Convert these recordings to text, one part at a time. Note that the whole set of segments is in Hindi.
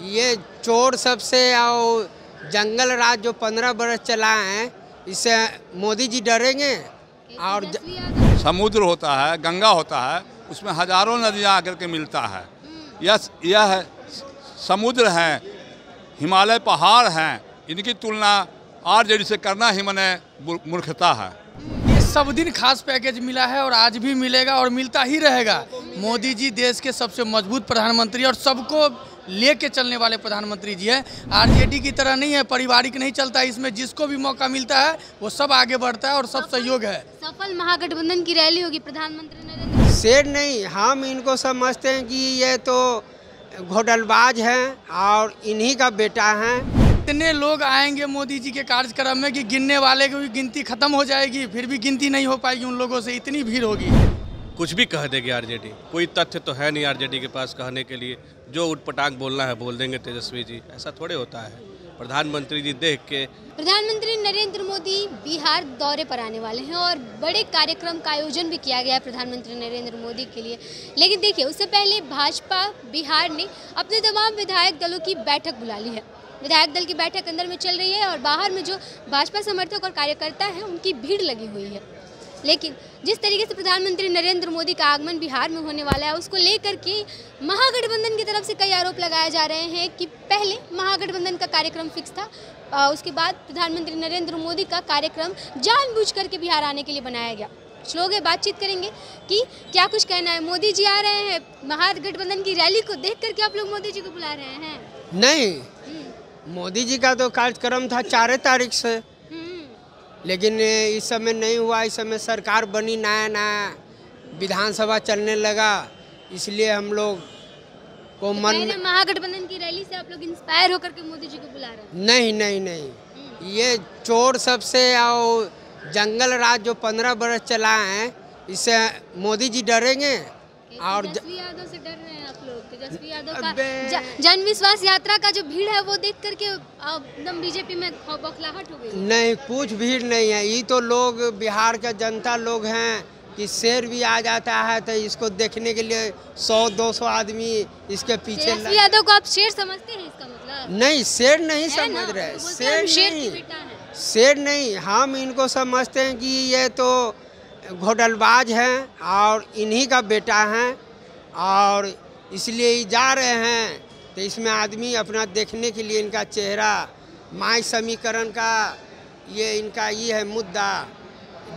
ये चोर सबसे और जंगल राज जो 15 बरस चला है, इससे मोदी जी डरेंगे। और समुद्र होता है, गंगा होता है, उसमें हजारों नदियाँ आकर के मिलता है। यह समुद्र हैं, हिमालय पहाड़ हैं, इनकी तुलना आरजेडी से करना ही मने मूर्खता है। ये सब दिन खास पैकेज मिला है और आज भी मिलेगा और मिलता ही रहेगा। मोदी जी देश के सबसे मजबूत प्रधानमंत्री और सबको लेके चलने वाले प्रधानमंत्री जी हैं। आरजेडी की तरह नहीं है, पारिवारिक नहीं चलता है। इसमें जिसको भी मौका मिलता है वो सब आगे बढ़ता है और सब सहयोग है। सफल महागठबंधन की रैली होगी प्रधानमंत्री नरेंद्र। शेर नहीं, हम इनको समझते हैं कि ये तो घोटालबाज हैं और इन्हीं का बेटा है। इतने लोग आएंगे मोदी जी के कार्यक्रम में कि गिनने वाले की गिनती खत्म हो जाएगी, फिर भी गिनती नहीं हो पाएगी उन लोगों से, इतनी भीड़ होगी। कुछ भी कह देगी आरजेडी, कोई तथ्य तो है नहीं आरजेडी के पास कहने के लिए। जो उठपटांग बोलना है बोल देंगे तेजस्वी जी, ऐसा थोड़े होता है। प्रधानमंत्री जी देख के प्रधानमंत्री नरेंद्र मोदी बिहार दौरे पर आने वाले हैं और बड़े कार्यक्रम का आयोजन भी किया गया है प्रधानमंत्री नरेंद्र मोदी के लिए। लेकिन देखिए, उससे पहले भाजपा बिहार ने अपने तमाम विधायक दलों की बैठक बुला ली है। विधायक दल की बैठक अंदर में चल रही है और बाहर में जो भाजपा समर्थक और कार्यकर्ता हैं उनकी भीड़ लगी हुई है। लेकिन जिस तरीके से प्रधानमंत्री नरेंद्र मोदी का आगमन बिहार में होने वाला है, उसको लेकर के महागठबंधन की तरफ से कई आरोप लगाए जा रहे हैं कि पहले महागठबंधन का कार्यक्रम फिक्स था, उसके बाद प्रधानमंत्री नरेंद्र मोदी का कार्यक्रम जानबूझ करके बिहार आने के लिए बनाया गया। कुछ लोग बातचीत करेंगे कि क्या कुछ कहना है। मोदी जी आ रहे हैं, महागठबंधन की रैली को देख करके आप लोग मोदी जी को बुला रहे हैं? नहीं, मोदी जी का तो कार्यक्रम था 4 तारीख से, लेकिन इस समय नहीं हुआ। इस समय सरकार बनी, नया विधानसभा चलने लगा, इसलिए हम लोग को मन में महागठबंधन की रैली से आप लोग इंस्पायर होकर के मोदी जी को बुला रहे हैं? नहीं, ये चोर सबसे और जंगल राज जो 15 बरस चला है, इससे मोदी जी डरेंगे। और तेजस्वी यादव से डर रहे हैं आप लोग? तेजस्वी यादव का जन विश्वास यात्रा का जो भीड़ है वो देख करके एकदम बीजेपी में बौखलाहट हो गई। नहीं, कुछ भीड़ नहीं है। ये तो लोग बिहार का जनता लोग हैं कि शेर भी आ जाता है तो इसको देखने के लिए 100-200 आदमी इसके पीछे। तेजस्वी यादव को आप शेर समझते हैं? इसका मतलब नहीं, शेर नहीं समझ रहे। शेर नहीं, हम इनको समझते हैं कि ये तो घोटालबाज हैं और इन्हीं का बेटा हैं और इसलिए जा रहे हैं। तो इसमें आदमी अपना देखने के लिए इनका चेहरा, माई समीकरण का इनका है मुद्दा,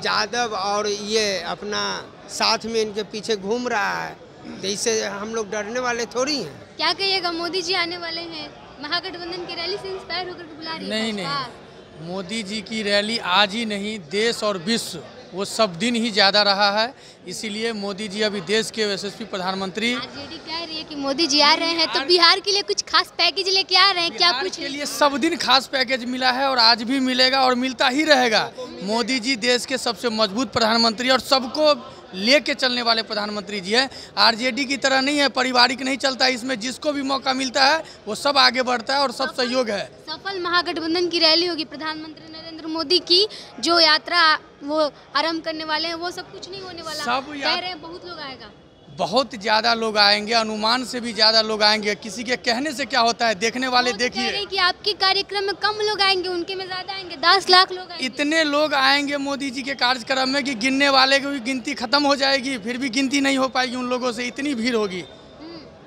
यादव और ये अपना साथ में इनके पीछे घूम रहा है। तो इससे हम लोग डरने वाले थोड़ी हैं। क्या कहिएगा, मोदी जी आने वाले हैं, महागठबंधन की रैली से इंस्पायर होकर बुला रही है? नहीं, मोदी जी की रैली आज ही नहीं, देश और विश्व वो सब दिन ही ज़्यादा रहा है। इसीलिए मोदी जी अभी देश के यशस्वी प्रधानमंत्री। आरजेडी कह रही है कि मोदी जी आ रहे हैं तो बिहार के लिए कुछ खास पैकेज लेके आ रहे हैं। क्या कुछ के लिए सब दिन खास पैकेज मिला है और आज भी मिलेगा और मिलता ही रहेगा। मोदी जी देश के सबसे मजबूत प्रधानमंत्री और सबको लेके चलने वाले प्रधानमंत्री जी हैं। आरजेडी की तरह नहीं है, पारिवारिक नहीं चलता है। इसमें जिसको भी मौका मिलता है वो सब आगे बढ़ता है और सब सहयोग है। सफल महागठबंधन की रैली होगी प्रधानमंत्री नरेंद्र मोदी की, जो यात्रा वो आरंभ करने वाले हैं, वो सब कुछ नहीं होने वाला। सब कह रहे हैं बहुत लोग आएगा, बहुत ज्यादा लोग आएंगे, अनुमान से भी ज्यादा लोग आएंगे। किसी के कहने से क्या होता है, देखने वाले देखिए। कि आपके कार्यक्रम में कम लोग आएंगे, उनके में ज्यादा आएंगे, 10 लाख लोग आएंगे। इतने लोग आएंगे मोदी जी के कार्यक्रम में कि गिनने वाले की गिनती खत्म हो जाएगी, फिर भी गिनती नहीं हो पाएगी उन लोगों से, इतनी भीड़ होगी।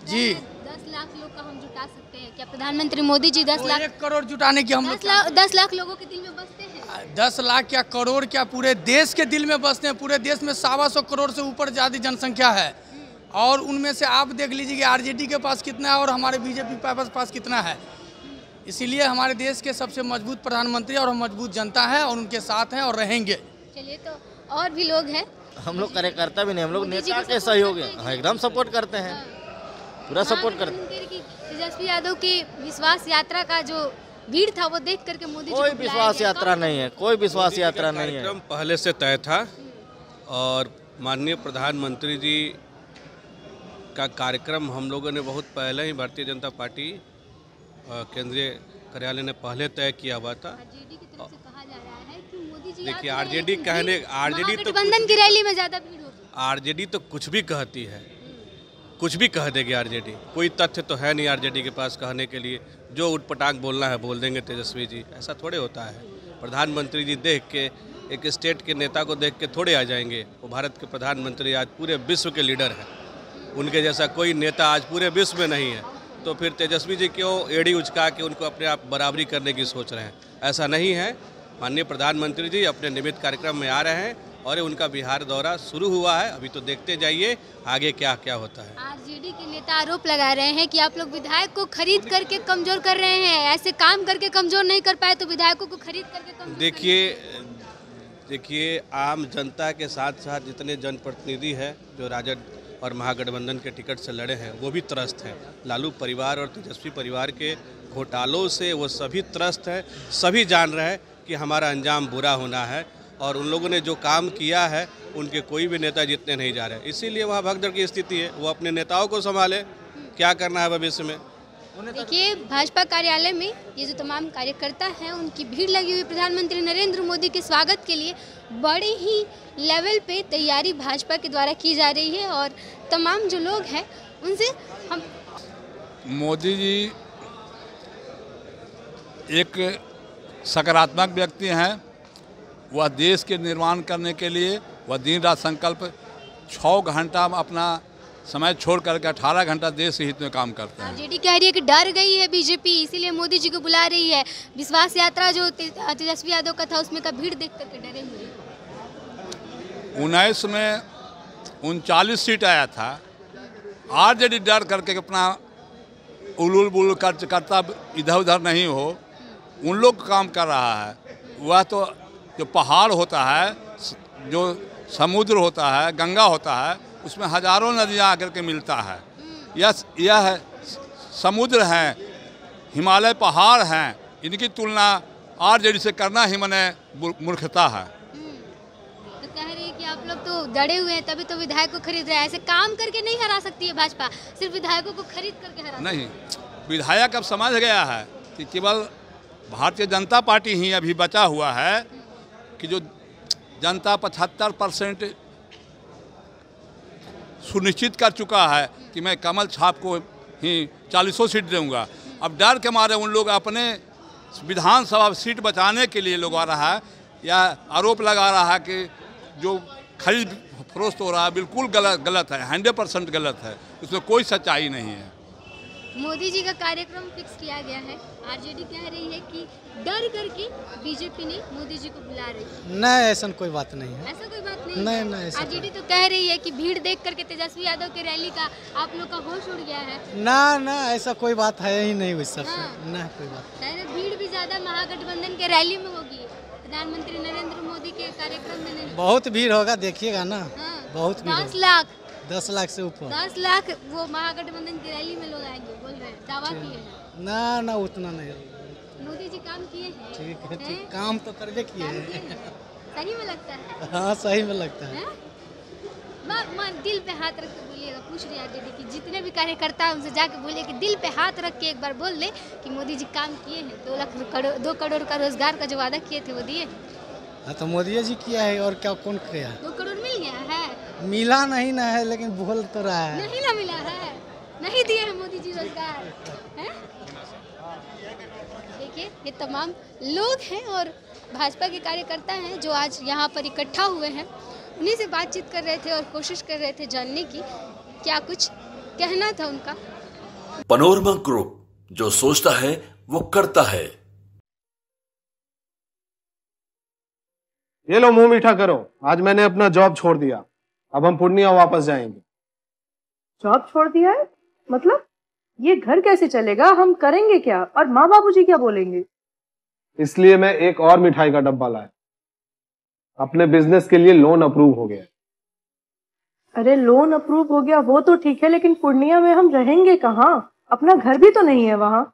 जी 10 लाख लोग का हम जुटा सकते हैं क्या? प्रधानमंत्री मोदी जी 10 लाख 1 करोड़ जुटाने की हम 10 लाख लोगों के दिल में बसते हैं। 10 लाख क्या, करोड़ क्या, पूरे देश के दिल में बसते हैं। पूरे देश में 125 करोड़ से ऊपर ज़्यादा जनसंख्या है और उनमें से आप देख लीजिए कि आरजेडी के पास कितना है और हमारे बीजेपी के पास कितना है। इसीलिए हमारे देश के सबसे मजबूत प्रधानमंत्री और मजबूत जनता है और उनके साथ हैं और रहेंगे। चलिए, तो और भी लोग हैं। हम लोग कार्यकर्ता भी नहीं, हम लोग नेता के सहयोग है, एकदम सपोर्ट करते हैं, पूरा सपोर्ट करते हैं। तेजस्वी यादव की विश्वास यात्रा का जो भीड़ था वो देख करके मोदी कोई विश्वास यात्रा नहीं है, कोई विश्वास यात्रा नहीं है। कार्यक्रम पहले से तय था और माननीय प्रधानमंत्री जी का कार्यक्रम हम लोगों ने बहुत पहले ही भारतीय जनता पार्टी केंद्रीय कार्यालय ने पहले तय किया हुआ था। देखिए, आरजेडी कहने, आरजेडी तो गठबंधन की रैली में ज्यादा भीड़ होगी। आरजेडी तो कुछ भी कहती है, कुछ भी कह देगी आरजेडी। कोई तथ्य तो है नहीं आरजेडी के पास कहने के लिए, जो उठपटांग बोलना है बोल देंगे तेजस्वी जी। ऐसा थोड़े होता है। प्रधानमंत्री जी देख के, एक स्टेट के नेता को देख के थोड़े आ जाएंगे। वो भारत के प्रधानमंत्री आज पूरे विश्व के लीडर हैं। उनके जैसा कोई नेता आज पूरे विश्व में नहीं है। तो फिर तेजस्वी जी क्यों एड़ी उचका के उनको अपने आप बराबरी करने की सोच रहे हैं? ऐसा नहीं है। माननीय प्रधानमंत्री जी अपने नियमित कार्यक्रम में आ रहे हैं और उनका बिहार दौरा शुरू हुआ है। अभी तो देखते जाइए आगे क्या क्या होता है। आरजेडी के नेता आरोप लगा रहे हैं कि आप लोग विधायक को खरीद करके कमजोर कर रहे हैं। ऐसे काम करके कमजोर नहीं कर पाए तो विधायकों को खरीद करके कमजोर। देखिए आम जनता के साथ साथ जितने जनप्रतिनिधि हैं जो राजद और महागठबंधन के टिकट से लड़े हैं वो भी त्रस्त हैं। लालू परिवार और तेजस्वी परिवार के घोटालों से वो सभी त्रस्त हैं। सभी जान रहे हैं कि हमारा अंजाम बुरा होना है और उन लोगों ने जो काम किया है उनके कोई भी नेता जीतने नहीं जा रहे। इसीलिए वहाँ भगदड़ की स्थिति है। वो अपने नेताओं को संभाले, क्या करना है भविष्य में। देखिए भाजपा कार्यालय में ये जो तमाम कार्यकर्ता हैं उनकी भीड़ लगी हुई प्रधानमंत्री नरेंद्र मोदी के स्वागत के लिए बड़े ही लेवल पे तैयारी भाजपा के द्वारा की जा रही है। और तमाम जो लोग हैं उनसे हम मोदी जी एक सकारात्मक व्यक्ति हैं। वह देश के निर्माण करने के लिए वह दिन रात संकल्प 6 घंटा अपना समय छोड़ करके 18 घंटा देश हित में काम करते हैं। आरजेडी कह रही है कि डर गई है बीजेपी, इसीलिए मोदी जी को बुला रही है। विश्वास यात्रा जो तेजस्वी यादव का था उसमें का भीड़ देख करके डरे हुए। 19 में 39 सीट आया था। आरजेडी डर करके अपना उलूल बुलूल करता इधर उधर नहीं हो, उन लोग काम कर रहा है। वह तो जो पहाड़ होता है, जो समुद्र होता है, गंगा होता है, उसमें हजारों नदियाँ आकर के मिलता है। यह समुद्र हैं, हिमालय पहाड़ हैं, इनकी तुलना आरजेडी से करना ही मने मूर्खता है। तो कह रही है कि आप लोग तो डरे हुए हैं तभी तो विधायक को खरीद रहे हैं। ऐसे काम करके नहीं हरा सकती है भाजपा, सिर्फ विधायकों को खरीद करके हरा नहीं। विधायक अब समझ गया है कि केवल भारतीय जनता पार्टी ही अभी बचा हुआ है कि जो जनता 75% सुनिश्चित कर चुका है कि मैं कमल छाप को ही 40 सीट दूंगा। अब डर के मारे उन लोग अपने विधानसभा सीट बचाने के लिए लोग आ रहा है या आरोप लगा रहा है कि जो खरीद फरोख्त हो रहा है बिल्कुल गलत है, 100% गलत है, उसमें कोई सच्चाई नहीं है। मोदी जी का कार्यक्रम फिक्स किया गया है। आरजेडी कह रही है कि डर करके बीजेपी ने मोदी जी को बुला रही है। नहीं, ऐसा कोई बात नहीं है। ऐसा कोई बात नहीं। नहीं आरजेडी तो कह रही है कि भीड़ देख करके तेजस्वी यादव की रैली का आप लोग का होश उड़ गया है। ना ऐसा कोई बात है ही नहीं। उस सबसे ना कोई बात। भीड़ भी ज्यादा महागठबंधन के रैली में होगी, प्रधानमंत्री नरेंद्र मोदी के कार्यक्रम में नहीं। बहुत भीड़ होगा, देखिएगा ना। बहुत भीड़। 10 लाख से ऊपर। 10 लाख वो महागठबंधन की रैली में लोग आएंगे बोल रहे हैं, दावा किए हैं। ना उतना नहीं। मोदी जी काम किए हैं। ठीक है, काम तो करके किए हैं। सही में लगता है। हाँ सही में लगता है। दिल पे हाथ रख के बोलिएगा। पूछ रही आरजेडी की जितने भी कार्यकर्ता है उनसे जाके बोलिए कि दिल पे हाथ रख के एक बार बोल दे कि मोदी जी काम किए हैं। 2 करोड़ का रोजगार का जो वादा किए थे वो दिए। हाँ तो मोदी जी किया है और क्या कौन किया है? 2 करोड़ मिल गया है। मिला नहीं ना है, लेकिन बोल तो रहा है। नहीं ना मिला है, नहीं दिए हैं मोदी जी रोजगार। देखिए ये तमाम लोग हैं और भाजपा के कार्यकर्ता हैं जो आज यहाँ पर इकट्ठा हुए हैं। उन्हीं से बातचीत कर रहे थे और कोशिश कर रहे थे जानने की क्या कुछ कहना था उनका। पैनोरमा ग्रुप, जो सोचता है वो करता है। ये लो मुंह मीठा करो, आज मैंने अपना जॉब छोड़ दिया। अब हम पूर्णिया वापस जाएंगे। जॉब छोड़ दिया है? मतलब ये घर कैसे चलेगा? हम करेंगे क्या? और माँ बाबूजी क्या बोलेंगे? इसलिए मैं एक और मिठाई का डब्बा लाया। अपने बिजनेस के लिए लोन अप्रूव हो गया। अरे लोन अप्रूव हो गया वो तो ठीक है, लेकिन पूर्णिया में हम रहेंगे कहाँ? अपना घर भी तो नहीं है वहाँ।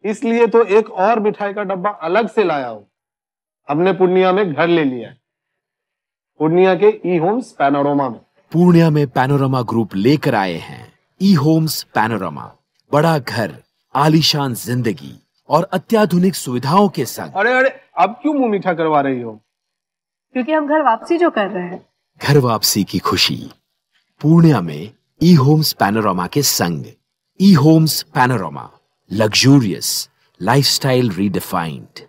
इसलिए तो एक और मिठाई का डब्बा अलग से लाया हूँ। हमने पूर्णिया में घर ले लिया है, पूर्णिया के ई होम्स पैनोरमा में। पूर्णिया में पैनोरमा ग्रुप लेकर आए हैं ई होम्स पैनोरमा। बड़ा घर, आलीशान जिंदगी और अत्याधुनिक सुविधाओं के संग। अरे अब क्यों मुंह मीठा करवा रही हो? क्योंकि हम घर वापसी जो कर रहे हैं। घर वापसी की खुशी पूर्णिया में ई होम्स पैनोरामा के संग। E homes panorama, luxurious lifestyle redefined.